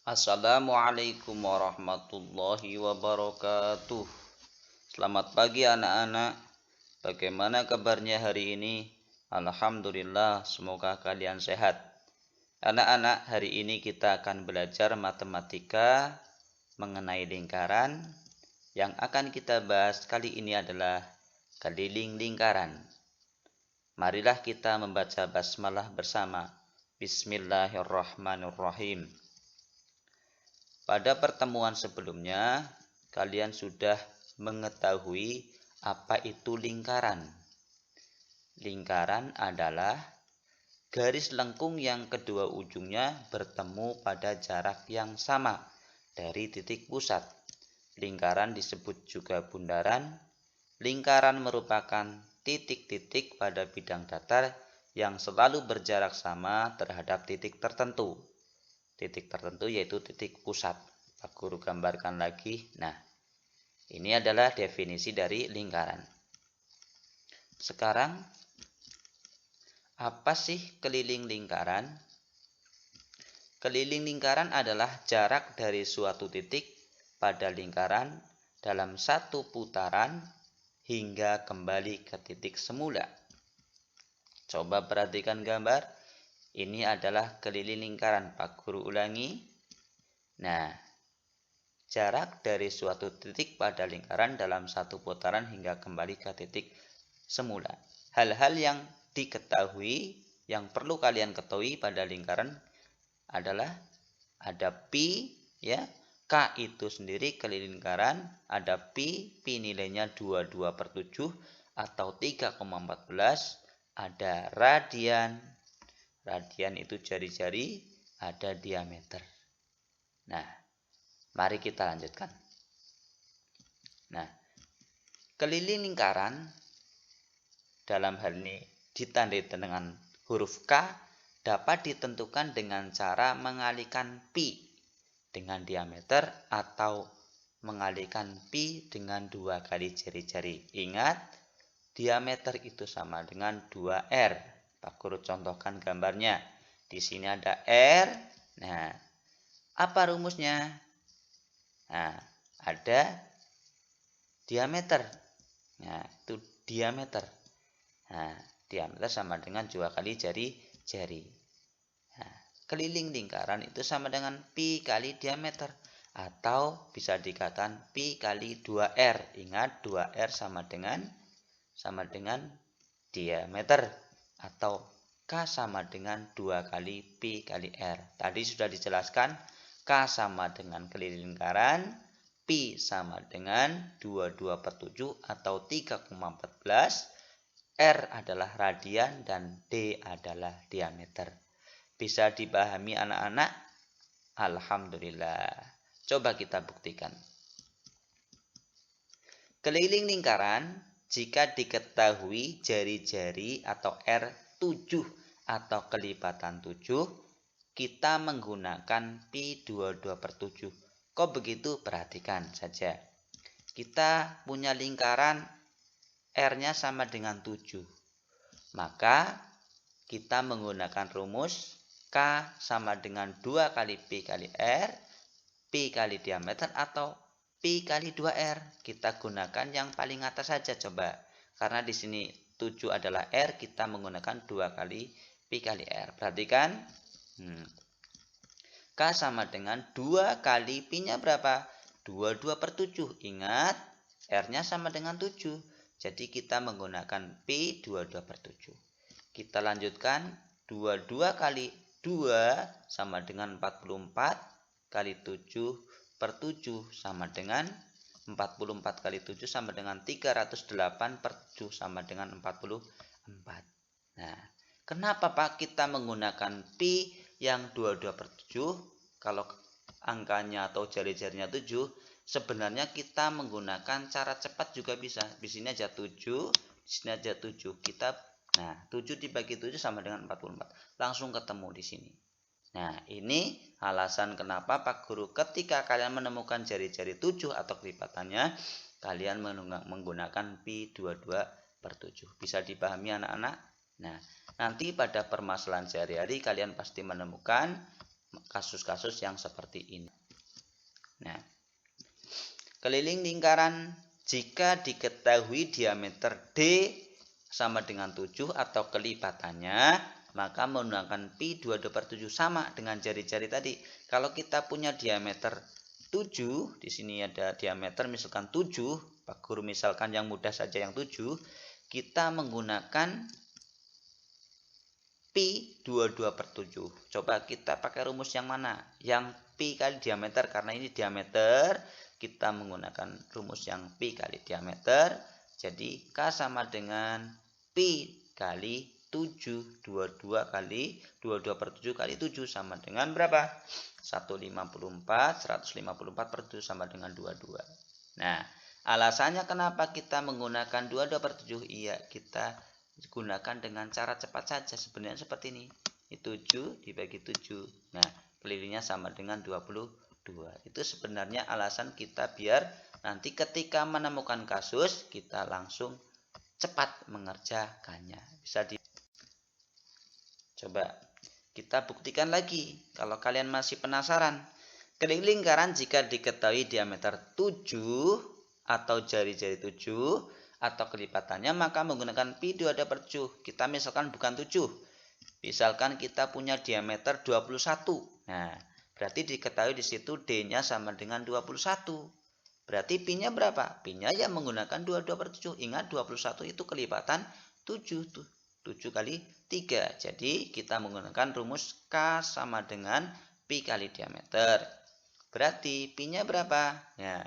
Assalamualaikum warahmatullahi wabarakatuh. Selamat pagi anak-anak. Bagaimana kabarnya hari ini? Alhamdulillah, semoga kalian sehat. Anak-anak, hari ini kita akan belajar matematika mengenai lingkaran. Yang akan kita bahas kali ini adalah keliling lingkaran. Marilah kita membaca basmalah bersama. Bismillahirrahmanirrahim. Pada pertemuan sebelumnya, kalian sudah mengetahui apa itu lingkaran. Lingkaran adalah garis lengkung yang kedua ujungnya bertemu pada jarak yang sama dari titik pusat. Lingkaran disebut juga bundaran. Lingkaran merupakan titik-titik pada bidang datar yang selalu berjarak sama terhadap titik tertentu. Titik tertentu yaitu titik pusat. Pak Guru gambarkan lagi. Nah, ini adalah definisi dari lingkaran. Sekarang, apa sih keliling lingkaran? Keliling lingkaran adalah jarak dari suatu titik pada lingkaran dalam satu putaran hingga kembali ke titik semula. Coba perhatikan gambar. Ini adalah keliling lingkaran. Pak Guru ulangi. Nah, jarak dari suatu titik pada lingkaran dalam satu putaran hingga kembali ke titik semula. Hal-hal yang diketahui, yang perlu kalian ketahui pada lingkaran adalah ada pi, ya. K itu sendiri keliling lingkaran, ada pi nilainya 22/7 atau 3,14, ada radian. Radian itu jari-jari, ada diameter. Nah, mari kita lanjutkan. Nah, keliling lingkaran dalam hal ini ditandai dengan huruf K dapat ditentukan dengan cara mengalihkan pi dengan diameter atau mengalihkan pi dengan 2 kali jari-jari. Ingat, diameter itu sama dengan 2R. Pak Guru contohkan gambarnya. Di sini ada R. Nah, apa rumusnya? Nah, ada diameter. Nah, itu diameter. Nah, diameter sama dengan 2 kali jari-jari. Nah, keliling lingkaran itu sama dengan pi kali diameter. Atau bisa dikatakan pi kali 2R. Ingat, 2R sama dengan diameter. Atau K sama dengan 2 kali pi kali R. Tadi sudah dijelaskan, K sama dengan keliling lingkaran, pi sama dengan 22/7 atau 3,14, R adalah radian, dan D adalah diameter. Bisa dipahami anak-anak? Alhamdulillah. Coba kita buktikan. Keliling lingkaran, jika diketahui jari-jari atau R7 atau kelipatan 7, kita menggunakan pi 22/7. Kok begitu? Perhatikan saja. Kita punya lingkaran R-nya sama dengan 7. Maka kita menggunakan rumus K sama dengan 2 kali pi kali R, pi kali diameter atau pi kali 2R. Kita gunakan yang paling atas saja coba. Karena di sini 7 adalah R, kita menggunakan 2 kali pi kali R. Perhatikan. K sama dengan 2 kali pi-nya berapa? 22/7. Ingat, R-nya sama dengan 7. Jadi kita menggunakan pi 22/7. Kita lanjutkan. 22 kali 2 sama dengan 44 kali 7/7 sama dengan 44 kali 7 sama dengan 308/7 sama dengan 44. Nah, kenapa Pak kita menggunakan pi yang 22/7? Kalau angkanya atau jari-jarinya 7, sebenarnya kita menggunakan cara cepat juga bisa. Di sini aja 7, di sini aja 7. Nah, 7 dibagi 7 sama dengan 44. Langsung ketemu di sini. Nah, ini alasan kenapa Pak Guru ketika kalian menemukan jari-jari 7 atau kelipatannya, kalian menggunakan pi 22/7. Bisa dipahami anak-anak? Nah, nanti pada permasalahan sehari-hari kalian pasti menemukan kasus-kasus yang seperti ini. Nah, keliling lingkaran jika diketahui diameter D sama dengan 7 atau kelipatannya, maka menggunakan pi 22/7 sama dengan jari-jari tadi. Kalau kita punya diameter 7, di sini ada diameter misalkan 7, Pak Guru misalkan yang mudah saja yang 7, kita menggunakan pi 22/7. Coba kita pakai rumus yang mana? Yang pi kali diameter, karena ini diameter, kita menggunakan rumus yang pi kali diameter. Jadi K sama dengan pi kali 7, 22/7 kali 7 sama dengan berapa? 154, 154/7 sama dengan 22. Nah, alasannya kenapa kita menggunakan 22/7? Iya, kita gunakan dengan cara cepat saja. Sebenarnya seperti ini. 7 dibagi 7. Nah, kelilingnya sama dengan 22. Itu sebenarnya alasan kita biar nanti ketika menemukan kasus, kita langsung cepat mengerjakannya. Coba kita buktikan lagi. Kalau kalian masih penasaran, keliling lingkaran jika diketahui diameter 7 atau jari-jari 7 atau kelipatannya, maka menggunakan pi 22/7. Kita misalkan bukan 7. Misalkan kita punya diameter 21. Nah, berarti diketahui di situ D-nya sama dengan 21. Berarti pi-nya berapa? Pi-nya ya menggunakan 22/7. Ingat 21 itu kelipatan 7 tuh. 7 kali 3. Jadi kita menggunakan rumus K sama dengan pi kali diameter. Berarti pi-nya berapa? Ya,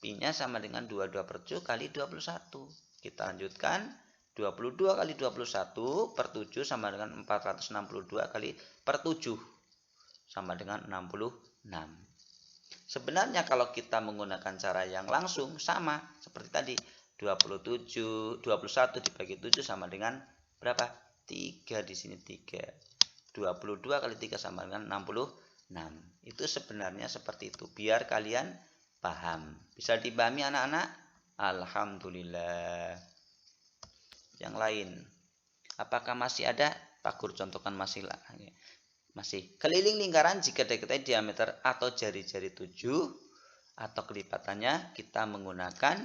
pi-nya sama dengan 22/7 kali 21. Kita lanjutkan. 22 kali 21/7 sama dengan 462 kali per 7 sama dengan 66. Sebenarnya kalau kita menggunakan cara yang langsung sama seperti tadi. 21 dibagi 7 sama dengan berapa? 3 di sini 3. 22 kali 3 sama dengan 66. Itu sebenarnya seperti itu. Biar kalian paham. Bisa dipahami anak-anak? Alhamdulillah. Yang lain. Apakah masih ada? Pak Guru contohkan masih. Keliling lingkaran jika diketahui diameter atau jari-jari 7 atau kelipatannya, kita menggunakan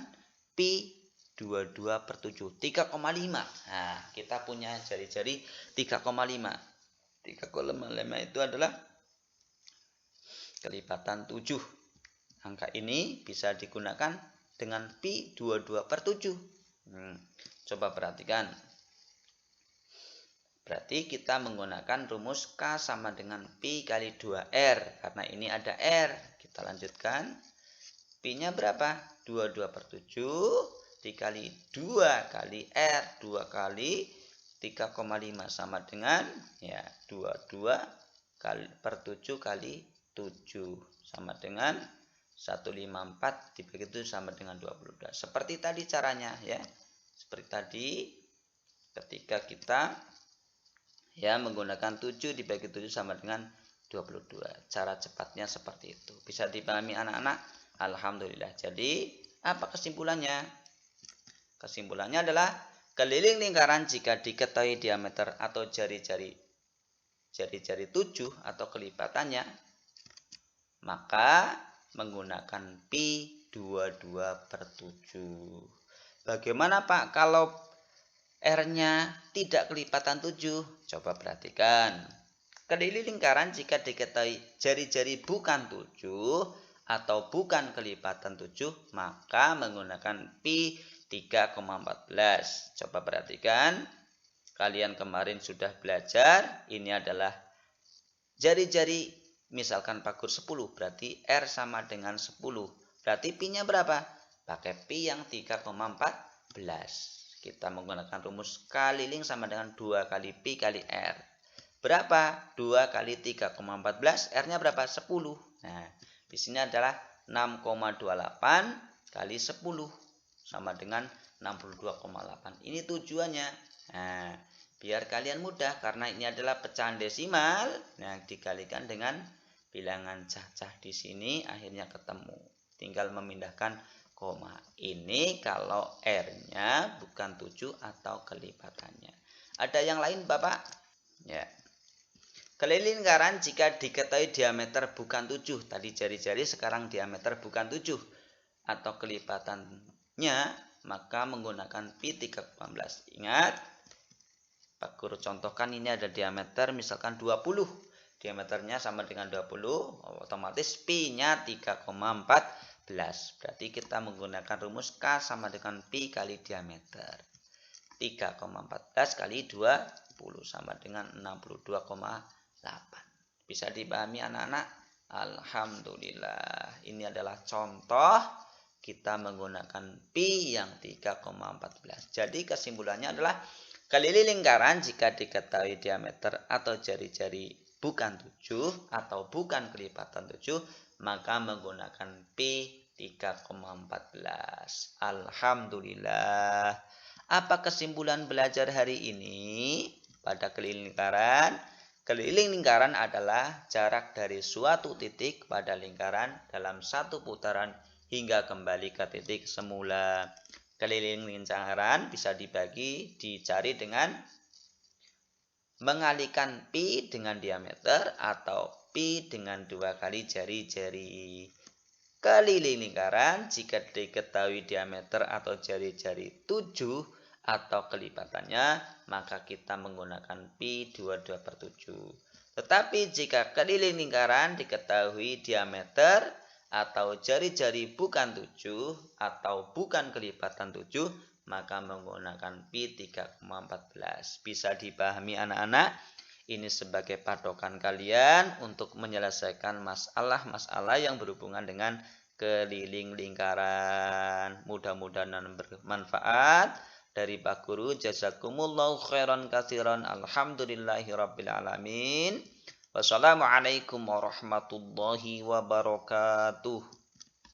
pi 22/7, 3,5. Nah, kita punya jari-jari 3,5. 3,5 itu adalah kelipatan 7. Angka ini bisa digunakan dengan pi 22/7. Coba perhatikan. Berarti kita menggunakan rumus K sama dengan pi kali 2R. Karena ini ada R. Kita lanjutkan. Pi-nya berapa? 22/7 dikali 2 kali R. 2 kali 3,5 sama dengan ya 22 kali per 7 kali 7 sama dengan 154 dibagi 7 sama dengan 22. Seperti tadi caranya ya. Seperti tadi ketika kita ya menggunakan 7 dibagi 7 sama dengan 22. Cara cepatnya seperti itu. Bisa dipahami anak-anak? Alhamdulillah. Jadi apa kesimpulannya? Kesimpulannya adalah keliling lingkaran jika diketahui diameter atau jari-jari 7 atau kelipatannya, maka menggunakan pi 22/7. Bagaimana Pak kalau R-nya tidak kelipatan 7? Coba perhatikan. Keliling lingkaran jika diketahui jari-jari bukan 7 atau bukan kelipatan 7, maka menggunakan pi 3,14. Coba perhatikan. Kalian kemarin sudah belajar. Ini adalah jari-jari. Misalkan Pak Guru 10. Berarti R sama dengan 10. Berarti pi-nya berapa? Pakai pi yang 3,14. Kita menggunakan rumus keliling sama dengan 2 kali pi kali R. Berapa? 2 kali 3,14. R-nya berapa? 10. Nah, di sini adalah 6,28 kali 10. Sama dengan 62,8. Ini tujuannya. Nah, biar kalian mudah karena ini adalah pecahan desimal. Nah, dikalikan dengan bilangan cacah di sini akhirnya ketemu. Tinggal memindahkan koma. Ini kalau R-nya bukan 7 atau kelipatannya. Ada yang lain Bapak? Ya. Keliling lingkaran jika diketahui diameter bukan 7. Tadi jari-jari, sekarang diameter bukan 7. Atau kelipatannya, maka menggunakan pi 3,14. Ingat, Pak Guru contohkan ini ada diameter misalkan 20. Diameternya sama dengan 20, otomatis pi-nya 3,14. Berarti kita menggunakan rumus K sama dengan pi kali diameter. 3,14 kali 20 sama dengan 62,8. Bisa dipahami anak-anak? Alhamdulillah. Ini adalah contoh kita menggunakan pi yang 3,14. Jadi kesimpulannya adalah keliling lingkaran jika diketahui diameter atau jari-jari bukan 7 atau bukan kelipatan 7, maka menggunakan pi 3,14. Alhamdulillah. Apa kesimpulan belajar hari ini pada keliling lingkaran? Keliling lingkaran adalah jarak dari suatu titik pada lingkaran dalam satu putaran hingga kembali ke titik semula. Keliling lingkaran bisa dicari dengan mengalihkan pi dengan diameter atau pi dengan 2 kali jari-jari. Keliling lingkaran jika diketahui diameter atau jari-jari 7 atau kelipatannya, maka kita menggunakan pi 22/7. Tetapi jika keliling lingkaran diketahui diameter atau jari-jari bukan 7 atau bukan kelipatan 7, maka menggunakan pi 3,14. Bisa dipahami anak-anak? Ini sebagai patokan kalian untuk menyelesaikan masalah-masalah yang berhubungan dengan keliling lingkaran. Mudah-mudahan bermanfaat. Dari Pak Guru, jazakumullahu khairan katsiran. Alhamdulillahirabbil alamin. Wassalamualaikum warahmatullahi wabarakatuh.